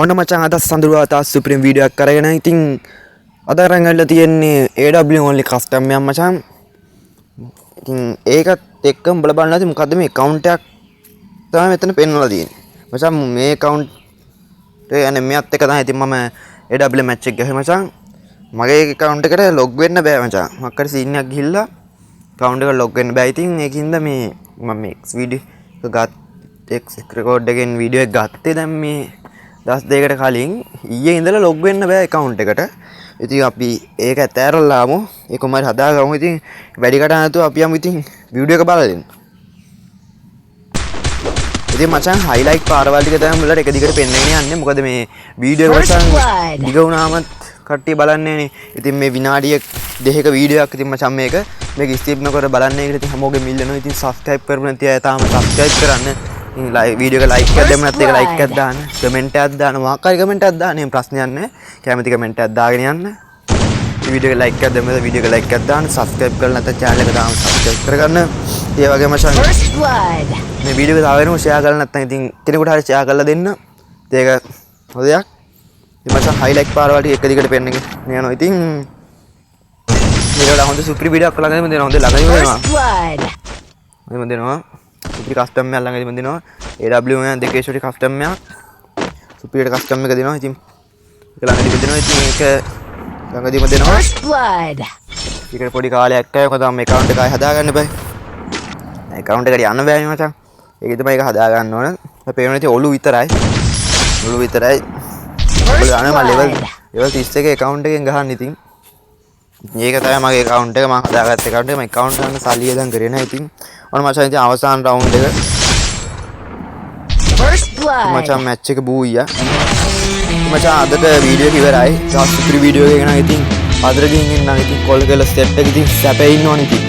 ඔන්න මචං අද සඳරුවා තාස් සුප්‍රීම් වීඩියෝ එකක් කරගෙන ඉතින් අද අරන් ගන්න තියෙන්නේ AW only custom එකක් මචං. ඉතින් ඒකත් එක්කම බල බලන්න ඇති මොකද්ද මේ account එකක් තමයි මෙතන පෙන්වලා තියෙන්නේ. මචං මේ account එක යන්නේ මෙයත් එක තමයි ඉතින් මම AW match එක ගහේ මචං. මගේ account එකට log වෙන්න බෑ මචං. මොකක්ද scene එකක් ගිහිල්ලා account එකට log වෙන්න බෑ. ඉතින් ඒකින්ද මේ මම මේ වීඩියෝ එක ගත් record එකෙන් වීඩියෝ එක ගත්තේ දැන් මේ දස් දෙකට කලින් ඊයේ ඉඳලා log වෙන්න බෑ account එකට. ඉතින් අපි ඒක ඇතෑරලාමු. ඒක කොහමද හදාගමු. ඉතින් වැඩි කටහඬ නැතුව අපි යමු ඉතින් වීඩියෝ එක බලන්න. ඉතින් මචං highlight පාරවල් ටික තමයි මුලට එක දිගට පෙන්නගෙන යන්නේ. මොකද මේ වීඩියෝ එක මචං දිග වුණාම කට්ටිය බලන්නේ නේ. ඉතින් මේ විනාඩිය දෙකක වීඩියෝ එකක් ඉතින් මචං මේක ස්කිප් නොකර බලන්නේ. ඒකට ඉතින් හැමෝගෙම මිල්ලනවා. ඉතින් subscribe කරපු නැති අය තාම subscribe කරන්න. वीडियो का लाइक कर देना तेरे लाइक कर दान कमेंट याद दान वहाँ का कमेंट याद दान ये प्रश्न यार ने क्या मैं कमेंट याद दाग नहीं आने वीडियो का लाइक कर दे मैं वीडियो का लाइक कर दान सब्सक्राइब करना था चैनल का नाम सब्सक्राइब कर करना ये वाके मचान मैं वीडियो का दावे ना शेयर करना था इतनी तेरे को ठारे शेयर कर ला देना तेरा हो गया ये मचान हाईलाइट पार वाली एक कदी कर पहनने के नहीं आना इतनी मेरे वाला होंडे सुप्री वीडियो आपको लगा नहीं होंडे लगा नहीं होंडे ना सुप्री कस्टम में अलग दिनो AW में देखेशोरी कस्टम में सुप्री कस्टम में दिनो इतिम लंगदी दिनो इतिम एक लंगदी में दिनो इकडे पोडी काले एक्का को तम अकाउंट का हदा गන්න බෑ अकाउंट එකට යන්න බෑනේ මචං ඒක තමයි ඒක හදා ගන්න ඕන අපි පේන්නේ ඉතින් ඔලු විතරයි ඔලු ගන්න මම level 31 account එකෙන් ගහන්න ඉතින් මේක තමයි මගේ account එක මම හදාගත්ත account එක මම account ගන්න සල්ලි යදන් කරේ නැහැ ඉතින් ඔන්න මචං ඉතින් අවසාන රවුන්ඩ් එක first blood මචං මැච් එක බූයියා මචං අදට වීඩියෝ එක ඉවරයි තාස් සුපිරි වීඩියෝ එකක් ගෙනා ඉතින් අදට ගිහින් ඉන්නම් ඉතින් කොල් කරලා ස්ටෙප් එක ඉතින් සැපේ ඉන්න ඕනේ ඉතින්